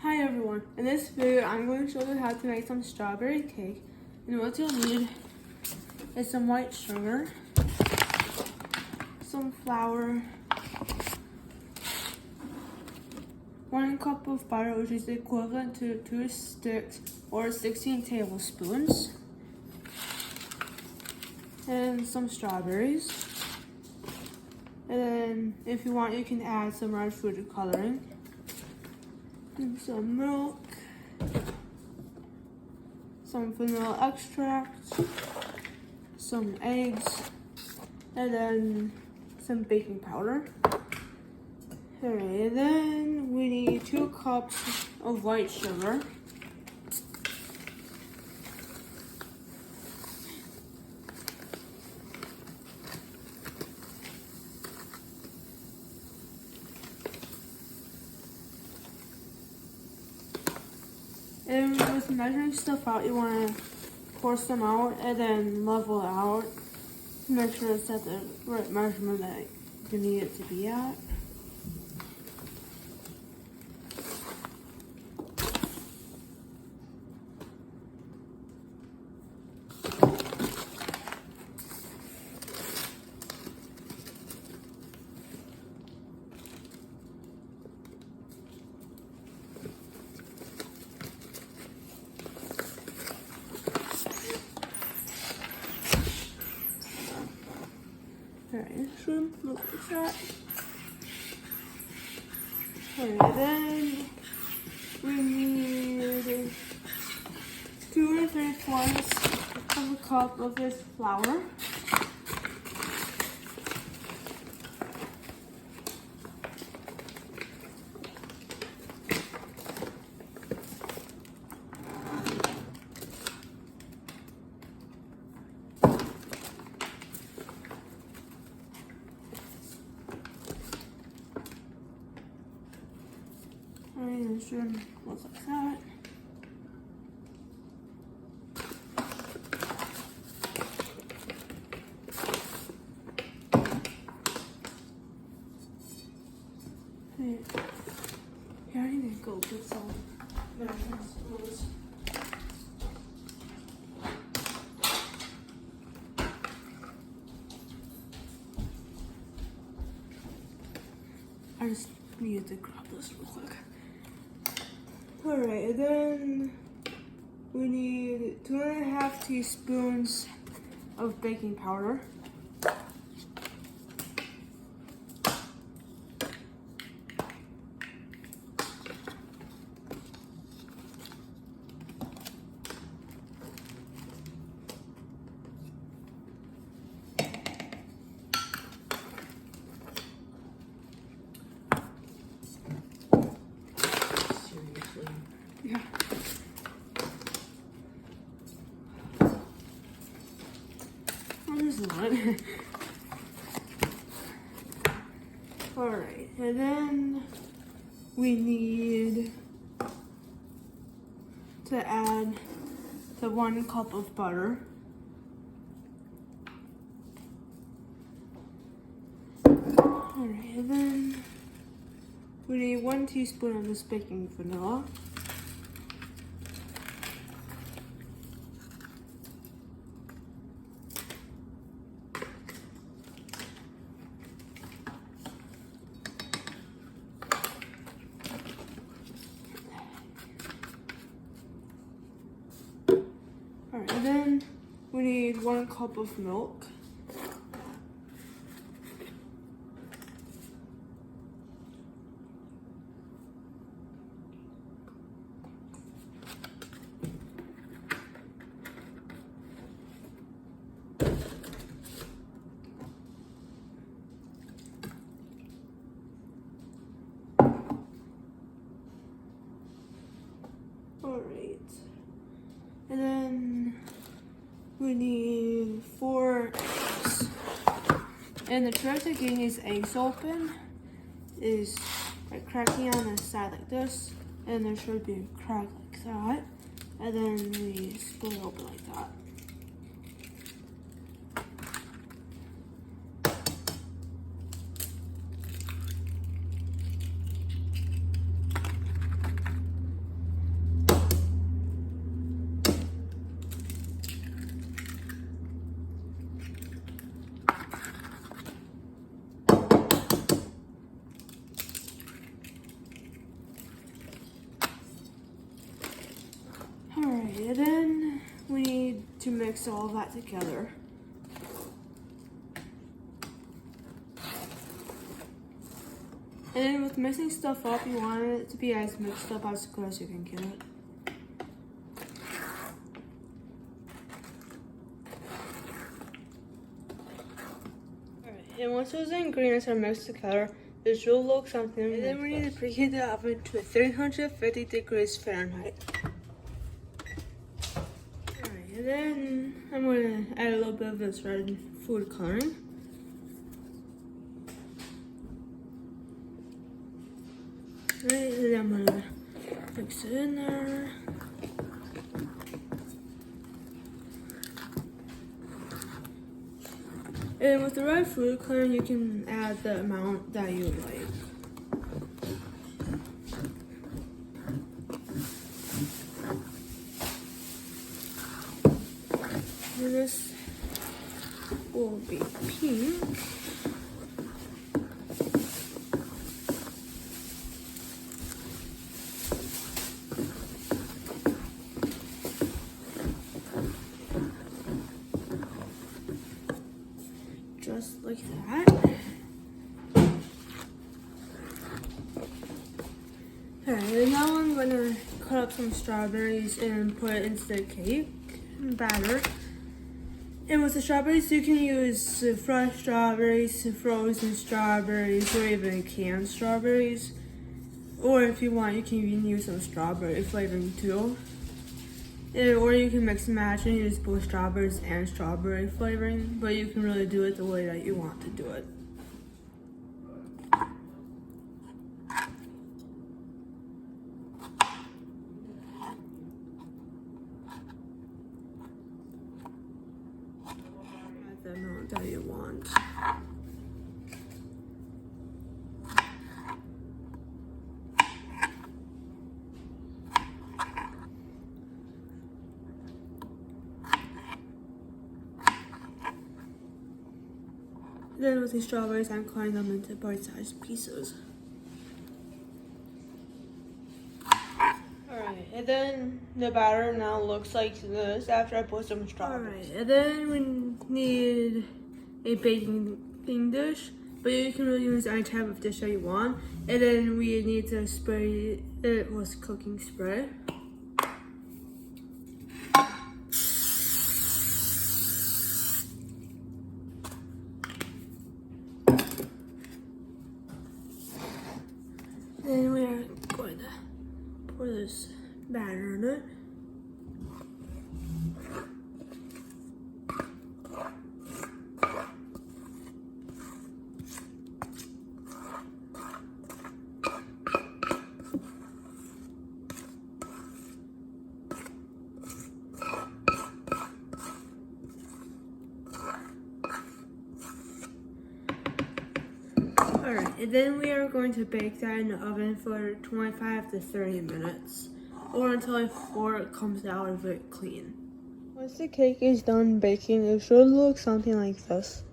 Hi everyone, in this video I'm going to show you how to make some strawberry cake, and what you'll need is some white sugar, some flour, 1 cup of butter, which is equivalent to 2 sticks or 16 tablespoons, and some strawberries. And then if you want, you can add some red food coloring, and some milk, some vanilla extract, some eggs, and then some baking powder. Alright, and then we need 2 cups of white sugar. And with measuring stuff out, you want to pour some out and then level it out to make sure it's at the right measurement that you need it to be at. Alright, shrimp, look like that. Alright, then we need 2 3/4 of a cup of this flour. And the shrimp looks like that. Hey, here I need to go get some vegetables. I just needed to grab this real quick. Alright, and then we need 2.5 teaspoons of baking powder. Yeah. Oh, there's a lot. Alright, and then we need to add the 1 cup of butter. Alright, and then we need 1 teaspoon of this baking vanilla. Alright, and then we need 1 cup of milk. Alright, and then we need 4 eggs. And the trick to getting these eggs open is by cracking on the side like this, and there should be a crack like that, and then we split it open like that. Alright, and then we need to mix all of that together. And then with mixing stuff up, you want it to be as mixed up as good as you can get it. Alright, and once those ingredients are mixed together, this will look something like this. And then we need to preheat the oven to 350 degrees Fahrenheit. Alright, and then I'm going to add a little bit of this red food coloring. Right, and then I'm gonna mix it in there. And with the red food coloring, you can add the amount that you like. And this will be pink. Just like that. Alright, and now I'm gonna cut up some strawberries and put it into the cake batter. And with the strawberries, you can use fresh strawberries, frozen strawberries, or even canned strawberries. Or if you want, you can even use some strawberry flavoring too. Or you can mix and match and use both strawberries and strawberry flavoring, but you can really do it the way that you want to do it. Add the amount that you want. Then with these strawberries, I'm cutting them into bite-sized pieces. Alright, and then the batter now looks like this after I put some strawberries. Alright, and then we need a baking dish, but you can really use any type of dish that you want. And then we need to spray it with cooking spray. Then we are going to pour this batter in it. Alright, and then we are going to bake that in the oven for 25 to 30 minutes, or until it comes out of it clean. Once the cake is done baking, it should look something like this.